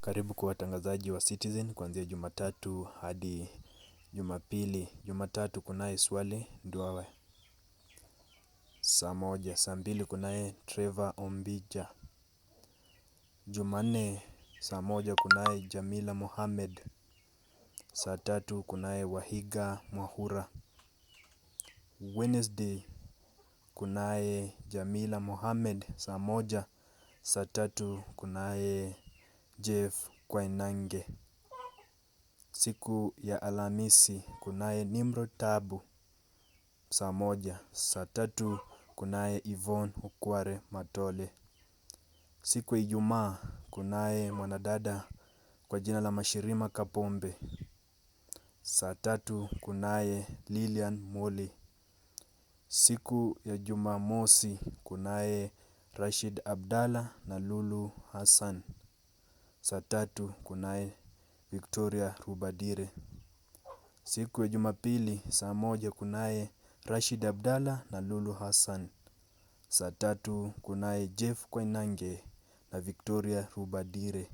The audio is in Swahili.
Karibu kwa watangazaji wa Citizen kuanzia Jumatatu hadi Jumapili. Jumatatu kunaye Swale Nduwawe saa moja. Saa mbili kunaye Trevor Ombija. Jumanne saa moja kunaye Jamila Mohamed. Saa tatu kunaye Wahiga Mwahura. Wednesday kunaye Jamila Mohamed saa moja. Saa tatu kunaye Jeff Koinange. Siku ya Alhamisi kunaye Nimrod Tabu saa moja. Saa tatu kunaye Yvonne Okware Matole. Siku ya Ijumaa kunaye mwanadada kwa jina la Mashirima Kapombe. Saa tatu kunaye Lilian Moli. Siku ya Jumamosi kunaye Rashid Abdalla na Lulu Hassan. Saa tatu kunaye Victoria Rubadire. Siku ya Jumapili saa moja kunaye Rashid Abdalla na Lulu Hassan. Saa tatu kunaye Jeff Koinange na Victoria Rubadire.